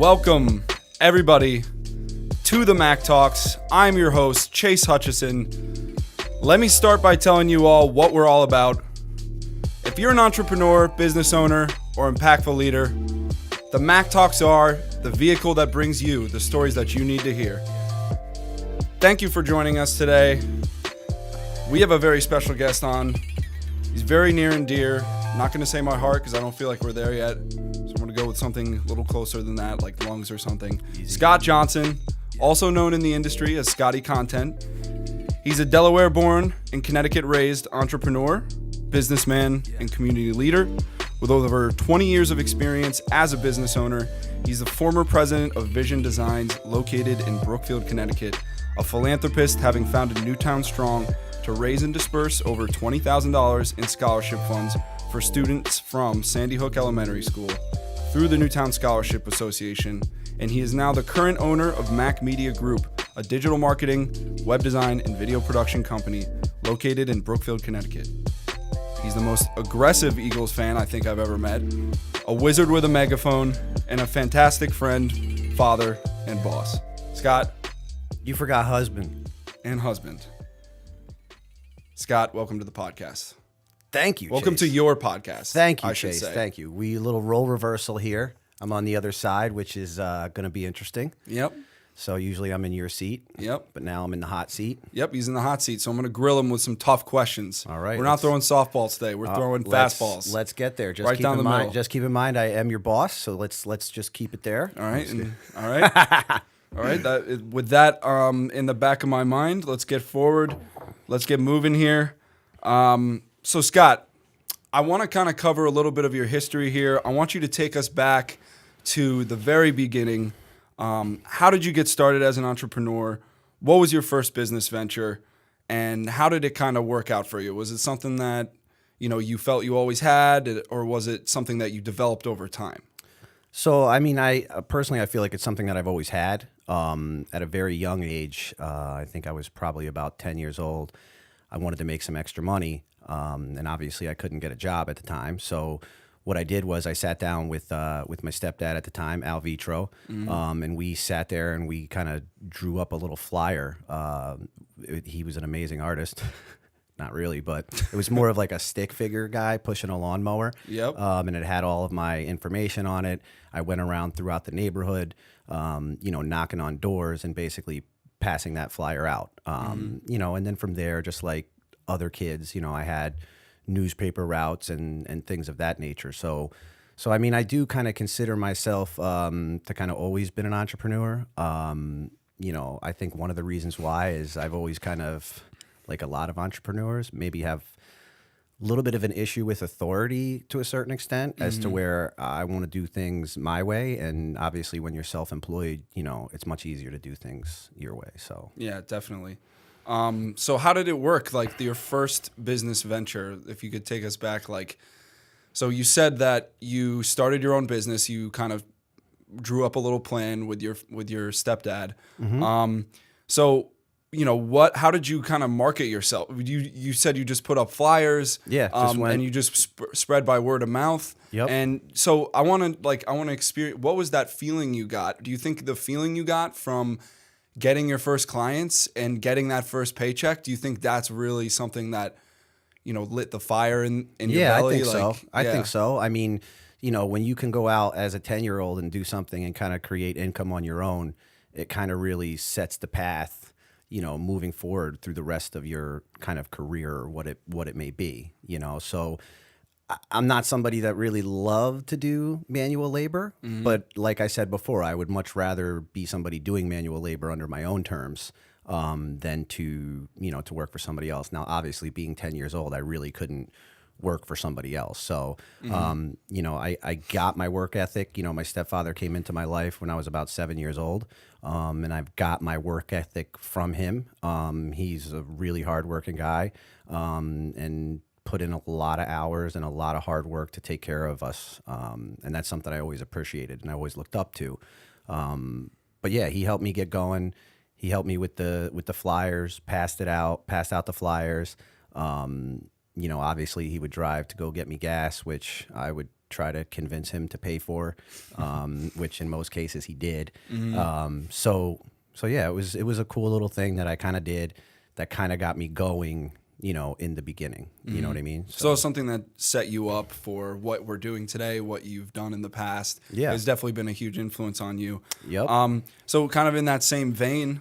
Welcome, everybody, to the Mack Talks. I'm your host, Chase Hutchison. Let me start by telling you all what we're all about. If you're an entrepreneur, business owner, or impactful leader, the Mack Talks are the vehicle that brings you the stories that you need to hear. Thank you for joining us today. We have a very special guest on. He's very near and dear. I'm not going to say my heart because I don't feel like we're there yet. So I'm going to go with something a little closer than that, like lungs or something. Easy. Scott Johnson, also known in the industry as Scotty Content. He's a Delaware-born and Connecticut-raised entrepreneur, businessman, and community leader. With over 20 years of experience as a business owner, he's the former president of Vision Designs located in Brookfield, Connecticut, a philanthropist having founded Newtown Strong to raise and disperse over $20,000 in scholarship funds for students from Sandy Hook Elementary School through the Newtown Scholarship Association, and he is now the current owner of Mack Media Group, a digital marketing, web design, and video production company located in Brookfield, Connecticut. He's the most aggressive Eagles fan I think I've ever met, a wizard with a megaphone, and a fantastic friend, father, and boss. Scott. You forgot husband. And husband. Scott, welcome to the podcast. Thank you, Welcome Chase. to your podcast. Thank you, Chase. Thank you. We a little role reversal here. I'm on the other side, which is going to be interesting. Yep. So usually I'm in your seat. Yep. But now I'm in the hot seat. Yep, he's in the hot seat. So I'm going to grill him with some tough questions. All right. We're not throwing softballs today. We're throwing fastballs. Let's get there. Just right keep down in the mind, middle. Just keep in mind, I am your boss. So let's just keep it there. All right. All right. All right. With that in the back of my mind, let's get forward. Let's get moving here. So Scott, I want to kind of cover a little bit of your history here. I want you to take us back to the very beginning. How did you get started as an entrepreneur? What was your first business venture? And how did it kind of work out for you? Was it something that, you felt you always had, or was it something that you developed over time? So, I mean, I personally feel like it's something that I've always had. At a very young age, I think I was probably about 10 years old. I wanted to make some extra money, and obviously I couldn't get a job at the time. So what I did was I sat down with my stepdad at the time, Al Vitro, and we sat there and we kind of drew up a little flyer. He was an amazing artist. Not really, but it was more of like a stick figure guy pushing a lawnmower. Yep. And it had all of my information on it. I went around throughout the neighborhood, knocking on doors and basically passing that flyer out. And then from there, just like other kids, I had newspaper routes and things of that nature. So I mean, I do kind of consider myself to kind of always been an entrepreneur. I think one of the reasons why is I've always kind of, like a lot of entrepreneurs, maybe have a little bit of an issue with authority to a certain extent as to where I want to do things my way. And obviously when you're self-employed, it's much easier to do things your way. So yeah, definitely. So how did it work? Like your first business venture, if you could take us back, so you said that you started your own business, you kind of drew up a little plan with your stepdad. So how did you kind of market yourself? You said you just put up flyers, and you just spread by word of mouth. Yep. And so I want to experience, what was that feeling you got? Do you think the feeling you got from getting your first clients and getting that first paycheck, do you think that's really something that, lit the fire in your belly? I think so. I think so. I mean, when you can go out as a 10-year-old and do something and kind of create income on your own, it kind of really sets the path, moving forward through the rest of your kind of career or what it may be, So I'm not somebody that really loved to do manual labor, but like I said before, I would much rather be somebody doing manual labor under my own terms than to work for somebody else. Now, obviously, being 10 years old, I really couldn't work for somebody else. So, I got my work ethic. My stepfather came into my life when I was about 7 years old, and I've got my work ethic from him. He's a really hardworking guy, and put in a lot of hours and a lot of hard work to take care of us. And that's something I always appreciated and I always looked up to. But yeah, he helped me get going. He helped me with the flyers, passed out the flyers. Obviously he would drive to go get me gas, which I would try to convince him to pay for, which in most cases he did. So yeah, it was a cool little thing that I kind of did that kind of got me going, in the beginning. You know what I mean? So something that set you up for what we're doing today, what you've done in the past, Yeah. has definitely been a huge influence on you. Yep. So kind of in that same vein,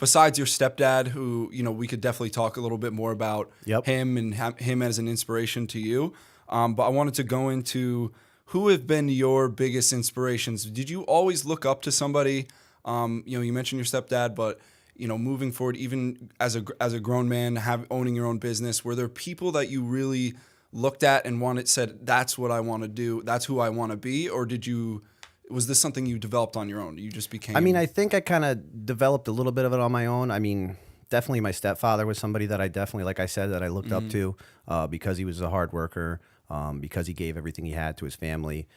besides your stepdad, who, we could definitely talk a little bit more about Yep. him and him as an inspiration to you. But I wanted to go into who have been your biggest inspirations. Did you always look up to somebody? You mentioned your stepdad, but moving forward, even as a grown man, owning your own business, were there people that you really looked at and said, that's what I want to do, that's who I want to be, or was this something you developed on your own? You just became. I think I kind of developed a little bit of it on my own. Definitely my stepfather was somebody that I definitely, like I said, that I looked up to because he was a hard worker, because he gave everything he had to his family.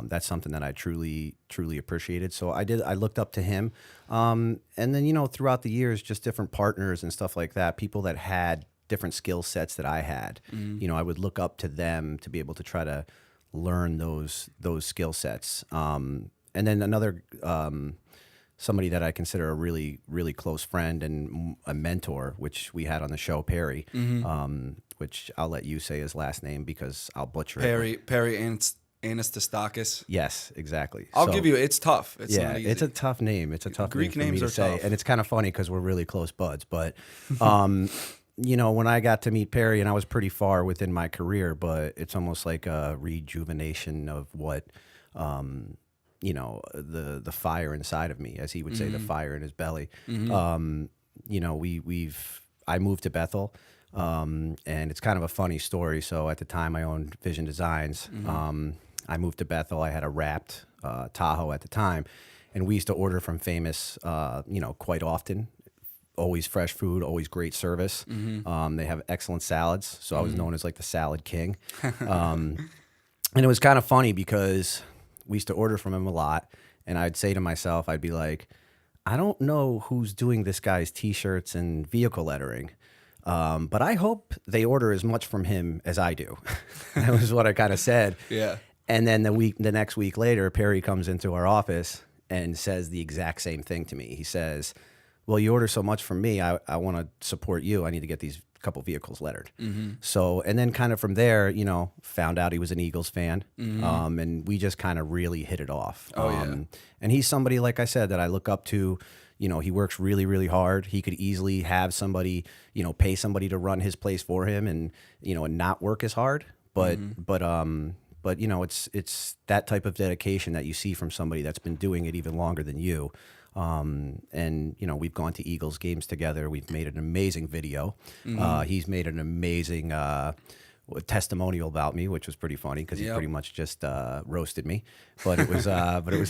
That's something that I truly, truly appreciated. So I looked up to him. And then, throughout the years, just different partners and stuff like that, people that had different skill sets that I had. I would look up to them to be able to try to learn those skill sets. And then another somebody that I consider a really, really close friend and a mentor, which we had on the show, Perry, which I'll let you say his last name because I'll butcher it. Perry Anastastakis. Yes, exactly. I'll give you. It's tough. It's yeah, not easy. it's a tough name. It's a tough Greek name for me names to are say, tough. and it's kind of funny because we're really close buds. But when I got to meet Perry, and I was pretty far within my career, but it's almost like a rejuvenation of what. The fire inside of me, as he would say, the fire in his belly. I moved to Bethel, and it's kind of a funny story. So at the time I owned Vision Designs. I moved to Bethel. I had a wrapped Tahoe at the time, and we used to order from Famous, quite often. Always fresh food, always great service. They have excellent salads. So I was known as like the salad king. And it was kind of funny because we used to order from him a lot, and I'd say to myself, I'd be like, I don't know who's doing this guy's T-shirts and vehicle lettering, but I hope they order as much from him as I do. That was what I kind of said. Yeah. And then the next week later, Perry comes into our office and says the exact same thing to me. He says, well, you order so much from me, I want to support you. I need to get these couple vehicles lettered. So, and then kind of from there, found out he was an Eagles fan. And we just kind of really hit it off. And he's somebody, like I said, that I look up to. He works really, really hard. He could easily have somebody, pay somebody to run his place for him and, and not work as hard. But it's that type of dedication that you see from somebody that's been doing it even longer than you. And we've gone to Eagles games together. We've made an amazing video. He's made an amazing testimonial about me, which was pretty funny because he pretty much just roasted me. But it was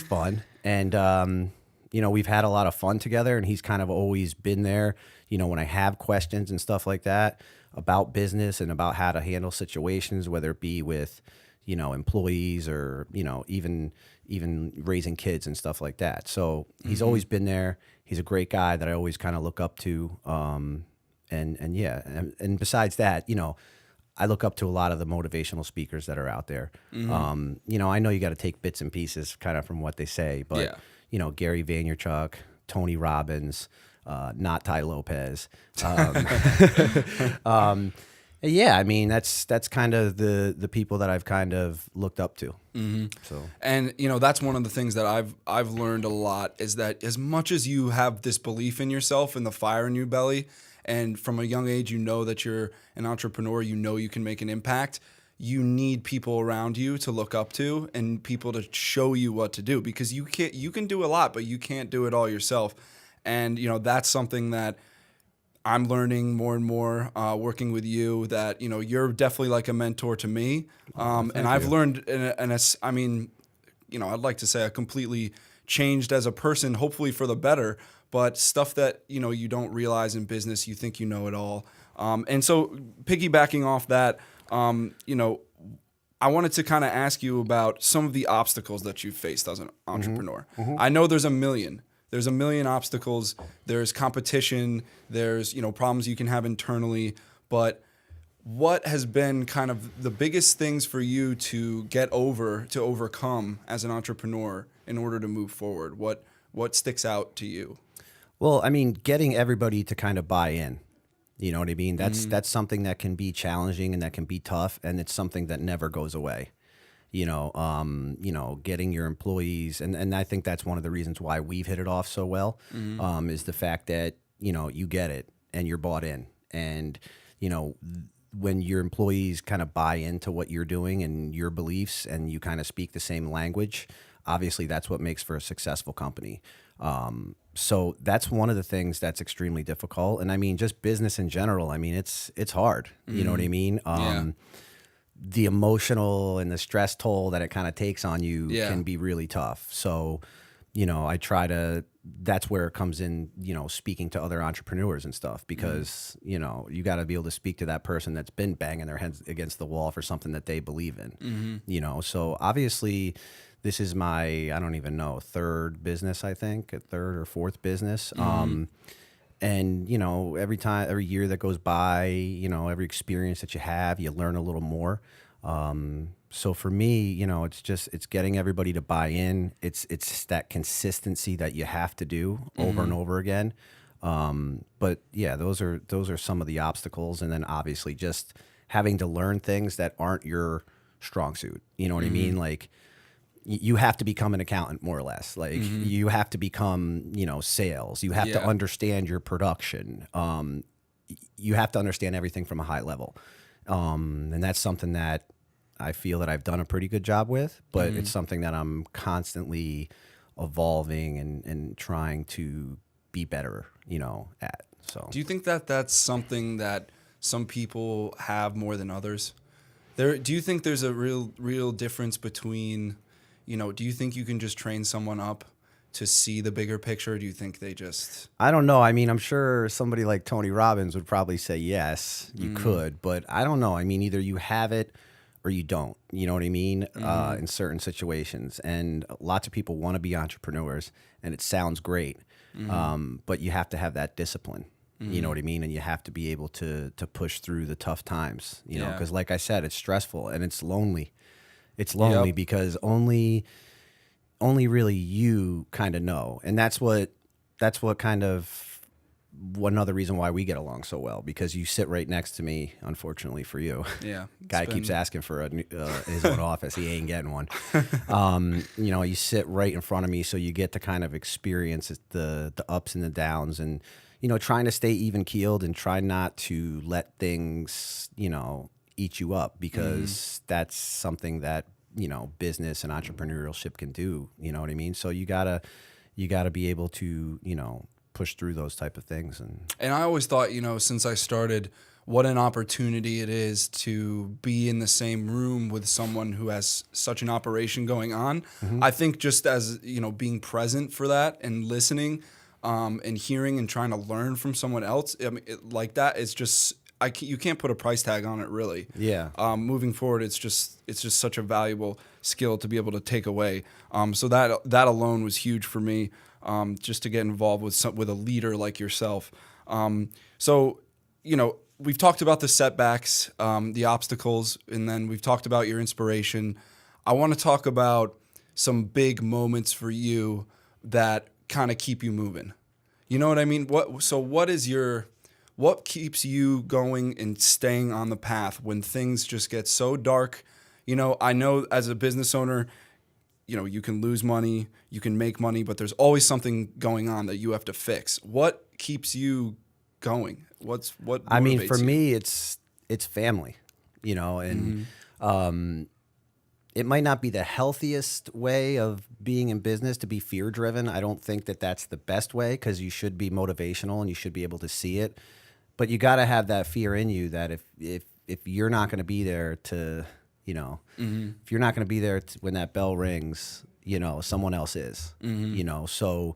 fun. And we've had a lot of fun together. And he's kind of always been there. When I have questions and stuff like that about business and about how to handle situations, whether it be with employees or even raising kids and stuff like that. So he's always been there. He's a great guy that I always kind of look up to. And besides that, I look up to a lot of the motivational speakers that are out there. I know you got to take bits and pieces kind of from what they say, but Gary Vaynerchuk, Tony Robbins, not Ty Lopez. That's kind of the people that I've kind of looked up to. So, and that's one of the things that I've learned a lot is that as much as you have this belief in yourself and the fire in your belly, and from a young age that you're an entrepreneur, you can make an impact. You need people around you to look up to and people to show you what to do, because you can do a lot, but you can't do it all yourself. And that's something that I'm learning more and more working with you, that you're definitely like a mentor to me, and I've learned I'd like to say I completely changed as a person, hopefully for the better, but stuff that you don't realize in business, you think you know it all. And so piggybacking off that, I wanted to kind of ask you about some of the obstacles that you've faced as an entrepreneur. I know there's a million. There's a million obstacles. There's competition. There's problems you can have internally. But what has been kind of the biggest things for you to overcome as an entrepreneur in order to move forward? What sticks out to you? Well, I mean, getting everybody to kind of buy in. You know what I mean? That's something that can be challenging and that can be tough, and it's something that never goes away. Getting your employees, and I think that's one of the reasons why we've hit it off so well, is the fact that, you get it and you're bought in. And, when your employees kind of buy into what you're doing and your beliefs and you kind of speak the same language, obviously that's what makes for a successful company. So that's one of the things that's extremely difficult. And I mean, just business in general, I mean, it's hard. You know what I mean? The emotional and the stress toll that it kind of takes on you can be really tough. So, that's where it comes in, speaking to other entrepreneurs and stuff, because, you got to be able to speak to that person that's been banging their heads against the wall for something that they believe in, so obviously this is my, I don't even know, third business, I think, a third or fourth business. And, every year that goes by, every experience that you have, you learn a little more. So for me, it's getting everybody to buy in. It's that consistency that you have to do over and over again. But yeah, those are some of the obstacles. And then obviously just having to learn things that aren't your strong suit. You know what I mean? Like, you have to become an accountant, more or less. Like, you have to become, sales. You have to understand your production. You have to understand everything from a high level. And that's something that I feel that I've done a pretty good job with, but it's something that I'm constantly evolving and trying to be better, at. So, do you think that that's something that some people have more than others? Do you think there's a real difference between, do you think you can just train someone up to see the bigger picture? Or do you think they just... I don't know. I mean, I'm sure somebody like Tony Robbins would probably say, yes, you could, but I don't know. I mean, either you have it or you don't, you know what I mean? In certain situations. And lots of people want to be entrepreneurs and it sounds great. But you have to have that discipline, you know what I mean? And you have to be able to push through the tough times, know, because like I said, it's stressful and it's lonely. It's lonely because only really you kind of know. And that's what kind of another reason why we get along so well, because you sit right next to me, unfortunately for you. Yeah. Guy keeps asking for his own office. He ain't getting one. You sit right in front of me, so you get to kind of experience the ups and the downs, and, trying to stay even keeled and try not to let things, eat you up, because that's something that, business and entrepreneurship can do. You know what I mean? So you gotta be able to, push through those type of things. And I always thought, since I started, what an opportunity it is to be in the same room with someone who has such an operation going on. I think just as, being present for that and listening and hearing and trying to learn from someone else, I mean, like that, it's just... you can't put a price tag on it, really. Yeah. Moving forward, it's just such a valuable skill to be able to take away. So that alone was huge for me, just to get involved with a leader like yourself. So, we've talked about the setbacks, the obstacles, and then we've talked about your inspiration. I want to talk about some big moments for you that kind of keep you moving. You know what I mean? What keeps you going and staying on the path when things just get so dark? I know as a business owner, you can lose money, you can make money, but there's always something going on that you have to fix. What keeps you going? What I mean, for you? me, it's family, and it might not be the healthiest way of being in business to be fear driven. I don't think that that's the best way, because you should be motivational and you should be able to see it. But you got to have that fear in you that if you're not going to be there to, if you're not going to be there when that bell rings, someone else is, So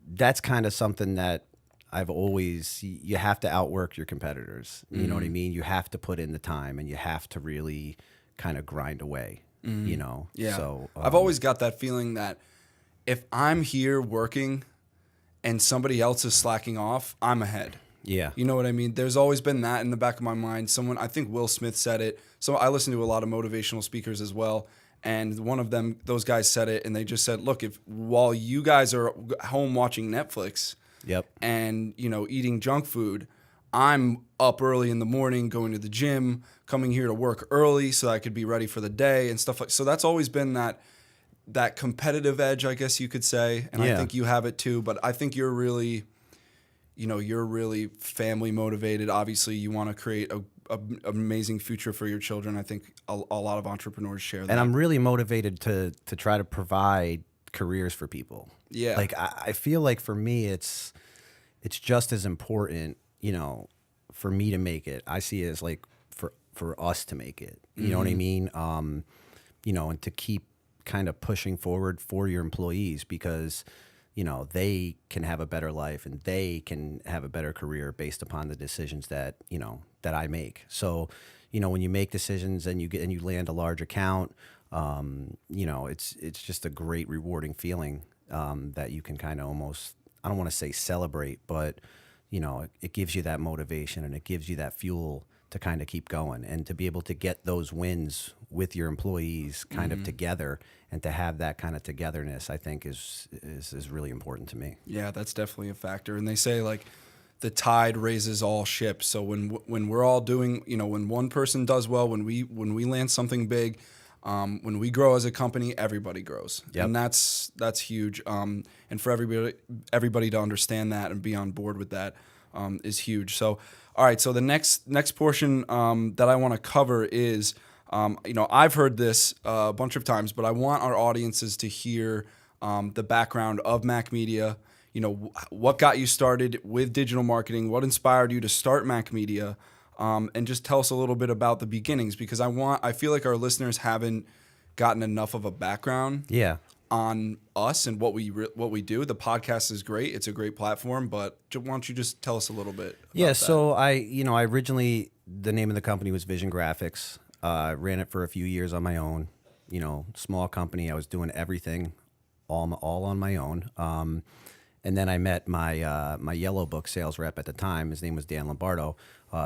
that's kind of something that I've always, you have to outwork your competitors. You know what I mean? You have to put in the time and you have to really kind of grind away, Yeah. So I've always got that feeling that if I'm here working and somebody else is slacking off, I'm ahead. Yeah. You know what I mean? There's always been that in the back of my mind. I think Will Smith said it. So I listen to a lot of motivational speakers as well. And one of them, those guys said it, and they just said, look, while you guys are home watching Netflix Yep. and, eating junk food, I'm up early in the morning, going to the gym, coming here to work early so I could be ready for the day and stuff like. So that's always been that competitive edge, I guess you could say. And I think you have it too, but I think you're really family motivated. Obviously, you want to create an amazing future for your children. I think a lot of entrepreneurs share that. And I'm really motivated to try to provide careers for people. Yeah. Like I feel like for me, it's just as important, for me to make it. I see it as like for us to make it. You know what I mean? And to keep kind of pushing forward for your employees because they can have a better life and they can have a better career based upon the decisions that I make. So, when you make decisions and you land a large account, it's just a great rewarding feeling that you can kind of almost, I don't want to say celebrate, but it gives you that motivation and it gives you that fuel to kind of keep going and to be able to get those wins with your employees kind of together and to have that kind of togetherness, I think is really important to me. Yeah, that's definitely a factor. And they say like the tide raises all ships. So when we're all doing, when one person does well, when we land something big, when we grow as a company, everybody grows. Yep. And that's huge. And for everybody to understand that and be on board with that is huge. So, all right. So the next portion that I want to cover is, I've heard this a bunch of times, but I want our audiences to hear the background of Mack Media. What got you started with digital marketing? What inspired you to start Mack Media? And just tell us a little bit about the beginnings, because I feel like our listeners haven't gotten enough of a background on us and what we do. The podcast is great; it's a great platform. But why don't you just tell us a little bit? About that? So I originally, the name of the company was Vision Graphics. Ran it for a few years on my own. Small company. I was doing everything all on my own. And then I met my Yellow Book sales rep at the time. His name was Dan Lombardo.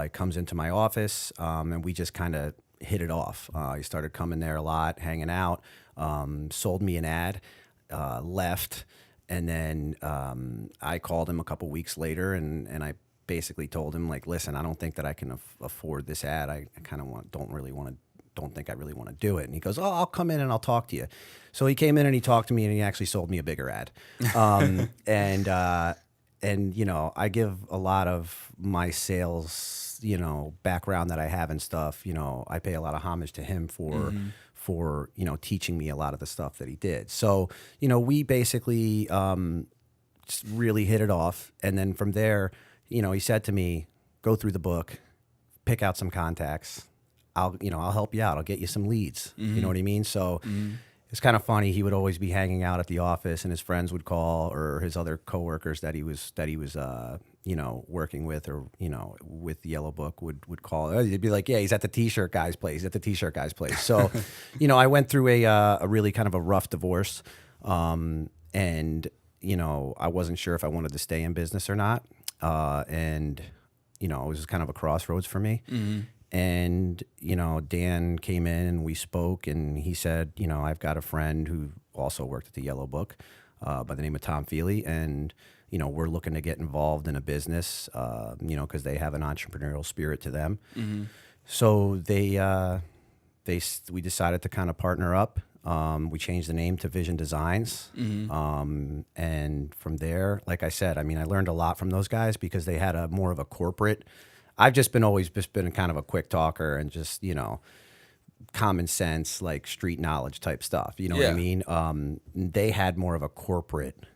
He comes into my office, and we just kind of hit it off. He started coming there a lot, hanging out, sold me an ad, left, and then I called him a couple weeks later, and I basically told him, like, listen, I don't think that I can afford this ad. I kind of don't think I really want to do it. And he goes, I'll come in and I'll talk to you. So he came in and he talked to me and he actually sold me a bigger ad. And I give a lot of my sales, background that I have and stuff, I pay a lot of homage to him for teaching me a lot of the stuff that he did. So, we basically just really hit it off. And then from there, he said to me, go through the book, pick out some contacts. I'll help you out. I'll get you some leads. You know what I mean? So it's kind of funny. He would always be hanging out at the office and his friends would call, or his other coworkers that he was working with, or, with the Yellow Book would call. They'd be like, yeah, he's at the t-shirt guy's place. So, I went through a really kind of a rough divorce. And, I wasn't sure if I wanted to stay in business or not. And, it was kind of a crossroads for me. Mm-hmm. And, Dan came in and we spoke and he said, I've got a friend who also worked at the Yellow Book by the name of Tom Feely. And, we're looking to get involved in a business, because they have an entrepreneurial spirit to them. Mm-hmm. So we decided to kind of partner up. We changed the name to Vision Designs. Mm-hmm. And from there, like I said, I learned a lot from those guys because they had more of a corporate. I've always been kind of a quick talker and just, common sense, like street knowledge type stuff. You know what I mean? They had more of a corporate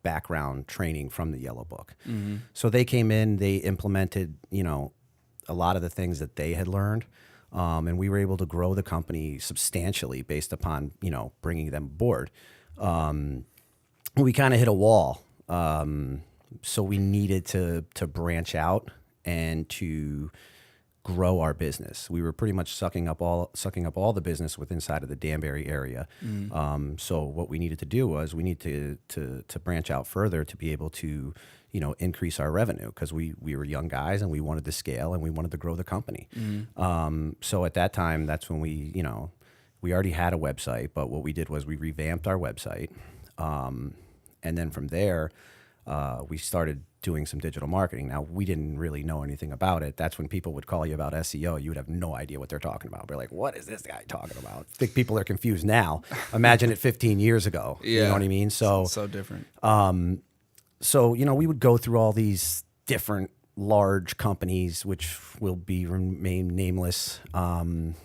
background training from the Yellow Book. Mm-hmm. So they came in, they implemented, a lot of the things that they had learned. And we were able to grow the company substantially based upon, bringing them aboard. We kind of hit a wall. So we needed to branch out and to grow our business. We were pretty much sucking up all the business within inside of the Danbury area. So what we needed to do was we need to branch out further to be able to, increase our revenue, because we were young guys and we wanted to scale and we wanted to grow the company. So at that time, that's when we already had a website, but what we did was we revamped our website. And then from there, we started doing some digital marketing. Now, we didn't really know anything about it. That's when people would call you about SEO. You would have no idea what they're talking about. We're like, what is this guy talking about? I think people are confused now. Imagine it 15 years ago. Yeah. You know what I mean? So different. So, we would go through all these different large companies, which will remain nameless. And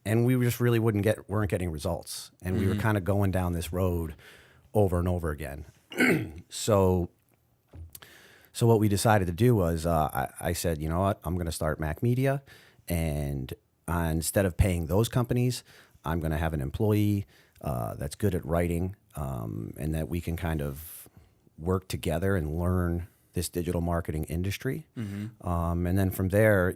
we just really weren't getting results. And we were kind of going down this road over and over again. So what we decided to do was I said, you know what, I'm going to start Mack Media. And instead of paying those companies, I'm going to have an employee that's good at writing, and that we can kind of work together and learn this digital marketing industry. And then from there,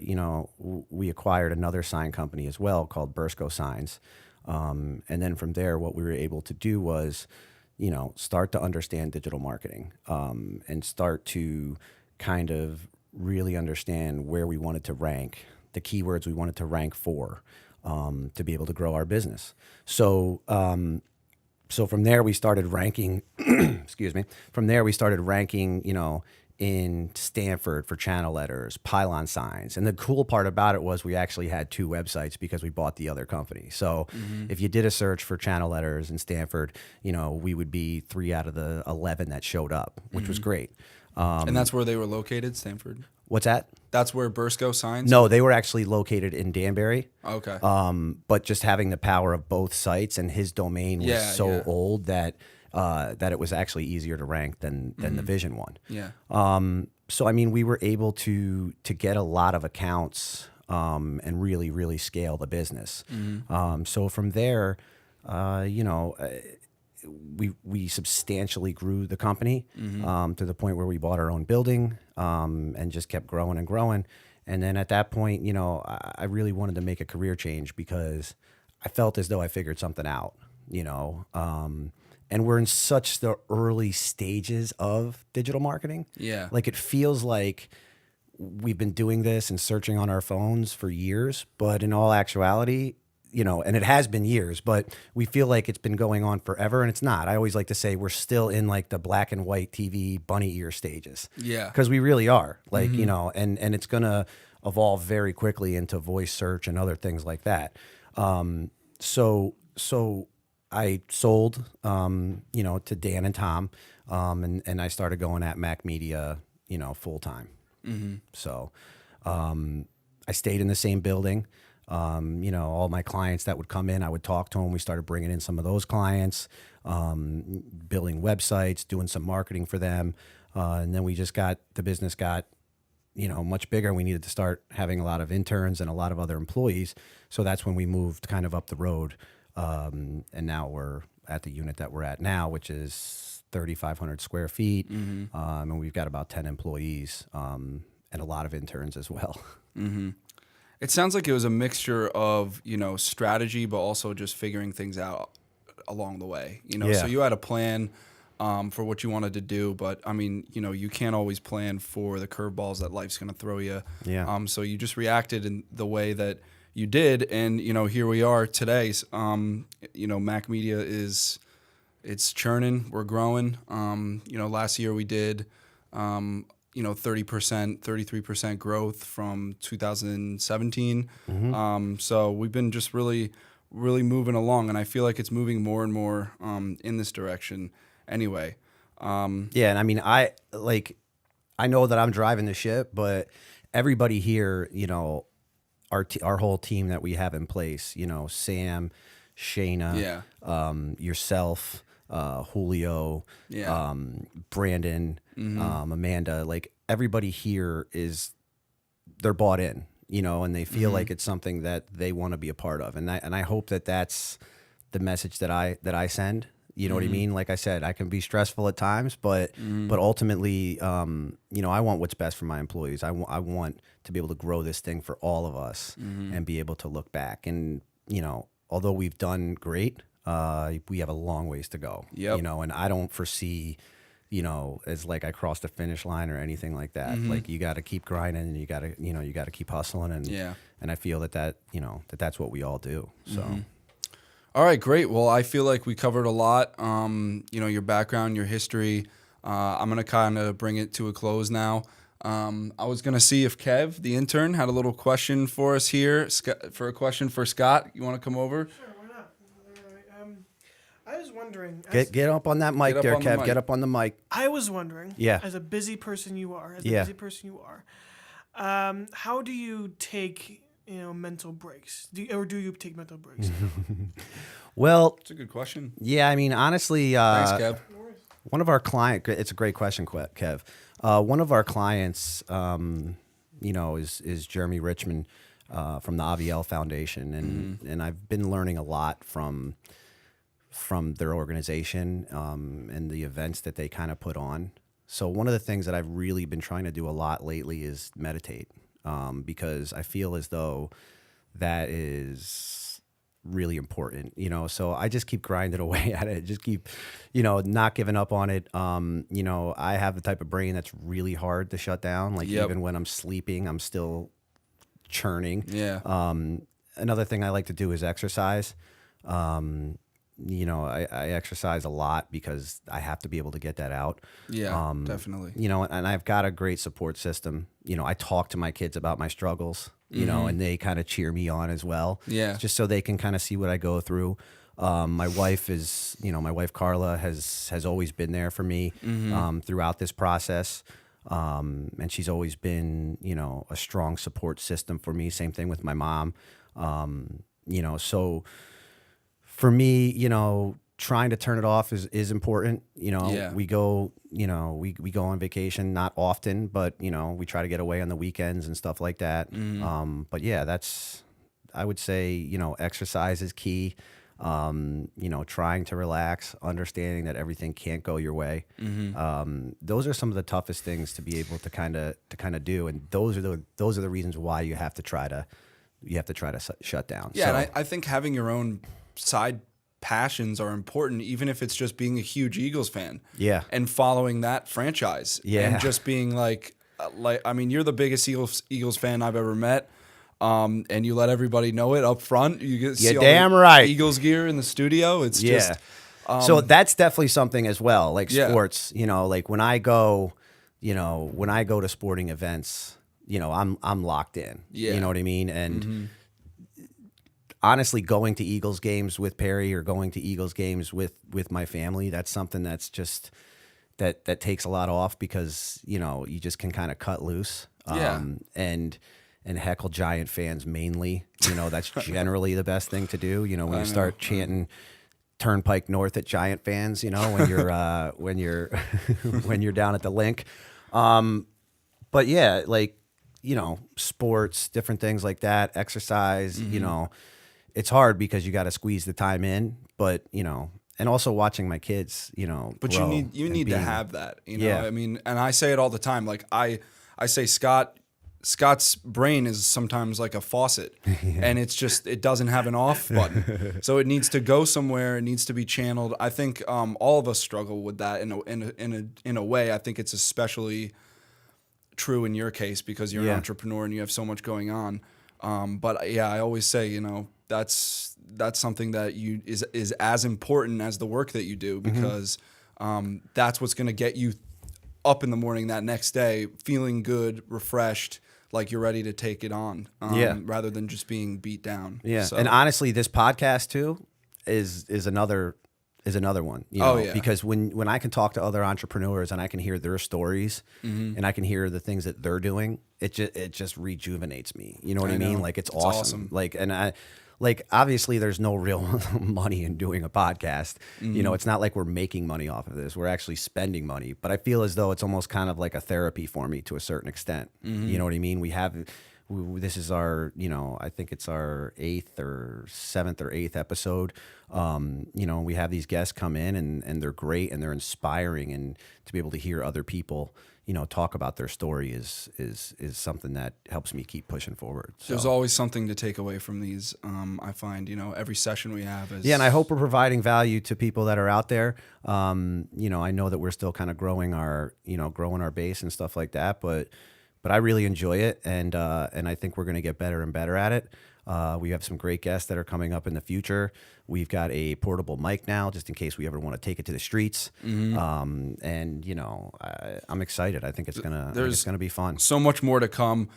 we acquired another sign company as well called Bursco Signs. And then from there, what we were able to do was, start to understand digital marketing, and start to kind of really understand where we wanted to rank, the keywords we wanted to rank for, to be able to grow our business. So from there we started ranking, excuse me. From there we started ranking, in Stanford for channel letters, pylon signs. And the cool part about it was we actually had 2 websites because we bought the other company. So if you did a search for channel letters in Stanford, we would be 3 out of the 11 that showed up, which was great. And that's where they were located, Stanford? What's that? That's where Bursco Signs? No, they were actually located in Danbury. Okay. But just having the power of both sites, and his domain was so old that it was actually easier to rank than the Vision one. Yeah. So we were able to get a lot of accounts, and really, really scale the business. So from there, we substantially grew the company, to the point where we bought our own building, and just kept growing and growing. And then at that point, I really wanted to make a career change because I felt as though I figured something out, and we're in such the early stages of digital marketing. Yeah. Like, it feels like we've been doing this and searching on our phones for years, but in all actuality, and it has been years, but we feel like it's been going on forever, and it's not. I always like to say we're still in like the black and white TV bunny ear stages. Yeah. Because we really are. Like, and it's going to evolve very quickly into voice search and other things like that. So I sold, to Dan and Tom, and I started going at Mack Media, full time. So I stayed in the same building. All my clients that would come in, I would talk to them. We started bringing in some of those clients, building websites, doing some marketing for them. And then the business got, much bigger. We needed to start having a lot of interns and a lot of other employees. So that's when we moved kind of up the road. And now we're at the unit that we're at now, which is 3,500 square feet. And we've got about 10 employees, and a lot of interns as well. It sounds like it was a mixture of, strategy, but also just figuring things out along the way. So you had a plan for what you wanted to do, but you can't always plan for the curveballs that life's going to throw you. Yeah. So you just reacted in the way that you did, and here we are today. Mack Media it's churning. We're growing. Last year we did 30%, 33% growth from 2017. So we've been just really, really moving along, and I feel like it's moving more and more in this direction anyway. Yeah, and I know that I'm driving the ship, but everybody here, our whole team that we have in place, Sam, Shayna, yourself, Julio, Brandon, Amanda, like everybody here they're bought in, and they feel like it's something that they want to be a part of. And I hope that that's the message that I send, You know what I mean? Like I said, I can be stressful at times, but ultimately, you know, I want what's best for my employees. I want to be able to grow this thing for all of us and be able to look back. And, you know, although we've done great, we have a long ways to go. Yep. You know, and I don't foresee, you know, as like I crossed the finish line or anything like that. Like you got to keep grinding and you got to keep hustling. And I feel that, you know, that's what we all do. So. All right, great. Well, I feel like we covered a lot. You know, your background, your history. I'm going to kind of bring it to a close now. I was going to see if Kev, the intern, had a little question for us here. For a question for Scott. You want to come over? Sure, why not? I was wondering. Get up on that mic there, Kev. Get up on the mic. I was wondering. Yeah. As a busy person you are, how do you take, you know, mental breaks? Do you take mental breaks? Well, It's a good question. yeah, I mean, honestly, Thanks, Kev. one of our clients, it's a great question, Kev. One of our clients, you know, is Jeremy Richmond from the AVL Foundation. And I've been learning a lot from their organization and the events that they kind of put on. So one of the things that I've really been trying to do a lot lately is meditate, because I feel as though that is really important, you know. So I just keep grinding away at it, just keep, you know, not giving up on it. You know, I have the type of brain that's really hard to shut down. Like even when I'm sleeping, I'm still churning. Yeah. Another thing I like to do is exercise. You know, I exercise a lot because I have to be able to get that out. Yeah, definitely. You know, and I've got a great support system. You know, I talk to my kids about my struggles, you know, and they kind of cheer me on as well. Yeah. Just so they can kind of see what I go through. My wife Carla has always been there for me throughout this process. And she's always been, you know, a strong support system for me. Same thing with my mom. You know, so for me, you know, trying to turn it off is important. You know, we go, you know, we go on vacation, not often, but, you know, we try to get away on the weekends and stuff like that. But yeah, I would say, you know, exercise is key. You know, trying to relax, understanding that everything can't go your way. Those are some of the toughest things to be able to kind of do. And those are the reasons why you have to try to shut down. Yeah. So, And I think having your own side passions are important, even if it's just being a huge Eagles fan. Yeah. And following that franchise. Yeah. And just being like, I mean, you're the biggest Eagles fan I've ever met. And you let everybody know it up front. You get see all damn the right. Eagles gear in the studio. It's just so that's definitely something as well. Like sports, you know, like when I go to sporting events, you know, I'm locked in. Yeah. You know what I mean? And honestly, going to Eagles games with Perry or going to Eagles games with my family, that's something that's just that takes a lot off because, you know, you just can kind of cut loose. And heckle Giant fans mainly. You know, that's generally the best thing to do. You know, when you start chanting Turnpike North at Giant fans, you know, when you're when you're down at the link. But yeah, like, you know, sports, different things like that, exercise, you know, it's hard because you got to squeeze the time in, but, you know, and also watching my kids, you know, but grow you need to have that, you know. Yeah. I mean, and I say it all the time. Like I say Scott's brain is sometimes like a faucet, and it doesn't have an off button, so it needs to go somewhere. It needs to be channeled. I think all of us struggle with that in a way. I think it's especially true in your case because you're an entrepreneur and you have so much going on. But yeah, I always say, you know, that's something that is as important as the work that you do because that's what's going to get you up in the morning that next day feeling good, refreshed, like you're ready to take it on, rather than just being beat down. Yeah, so. And honestly, this podcast too is another one. You know, because when I can talk to other entrepreneurs and I can hear their stories and I can hear the things that they're doing, it just rejuvenates me. You know what I mean? Like it's awesome. Like obviously there's no real money in doing a podcast. You know, it's not like we're making money off of this. We're actually spending money. But I feel as though it's almost kind of like a therapy for me to a certain extent. You know what I mean? this is our, I think it's our 8th or 7th or 8th episode. We have these guests come in and they're great and they're inspiring, and to be able to hear other people, talk about their story is something that helps me keep pushing forward. So. There's always something to take away from these. I find, every session we have is... Yeah, and I hope we're providing value to people that are out there. I know that we're still kind of growing our base and stuff like that, but I really enjoy it, and I think we're going to get better and better at it. We have some great guests that are coming up in the future. We've got a portable mic now, just in case we ever want to take it to the streets. Mm-hmm. I'm excited. I think it's gonna be fun. So much more to come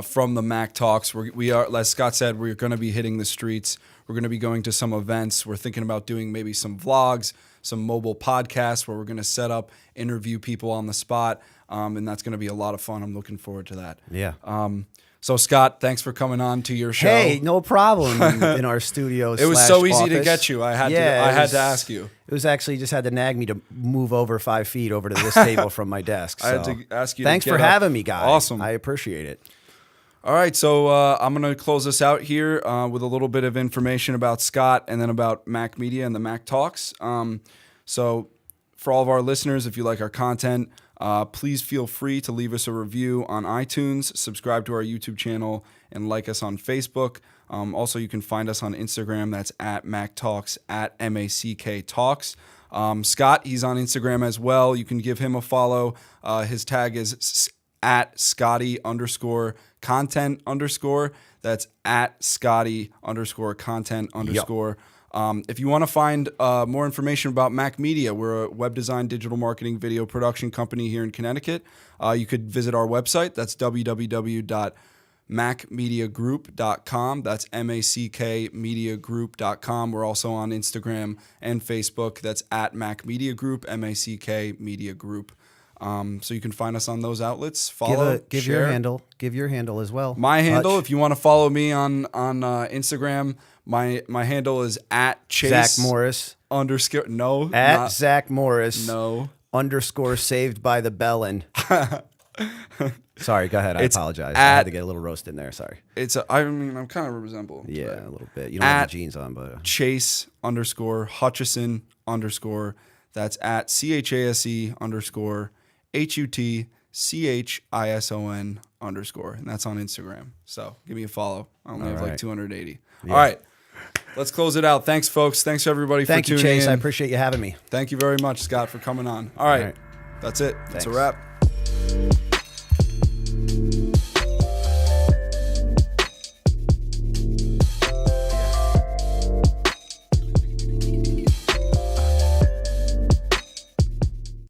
from the Mack Talks. We are, as Scott said, we're going to be hitting the streets. We're going to be going to some events. We're thinking about doing maybe some vlogs, some mobile podcasts where we're going to set up, interview people on the spot, and that's going to be a lot of fun. I'm looking forward to that. Yeah. So Scott, thanks for coming on to your show. Hey, no problem. In our studio. It was so easy office. to get you. I had to ask you. It was actually just had to nag me to move over 5 feet over to this table from my desk. So. I had to ask you. Thanks to for get up. having me, guys. Awesome. I appreciate it. All right, so I'm going to close this out here with a little bit of information about Scott and then about Mack Media and the Mack Talks. So for all of our listeners, if you like our content, please feel free to leave us a review on iTunes, subscribe to our YouTube channel, and like us on Facebook. Also, you can find us on Instagram. That's at Mack Talks, at MACK Talks. Scott, he's on Instagram as well. You can give him a follow. His tag is at Scotty_content_. That's at Scotty_content_. If you want to find more information about Mack Media, we're a web design, digital marketing, video production company here in Connecticut. You could visit our website. That's www.mackmediagroup.com. That's MACKmediagroup.com. We're also on Instagram and Facebook. That's at Mack Media Group, MACK Media Group. So you can find us on those outlets. Follow, give share. your handle. Give your handle as well. My handle, if you want to follow me on Instagram, my handle is at Chase Zach Morris _ no at not, Zach Morris no _ saved by the bellin. Sorry, go ahead. I apologize. I had to get a little roast in there. Sorry. I'm kind of resemble. Yeah, a little bit. You don't have the jeans on, but Chase _Hutchison _ that's at CHASE _ HUTCHISON _ and that's on Instagram. So give me a follow. I only have like 280. Yeah. All right. Let's close it out. Thanks, folks. Thanks, everybody, for tuning in. Thank you, Chase. I appreciate you having me. Thank you very much, Scott, for coming on. All right. That's it. That's a wrap.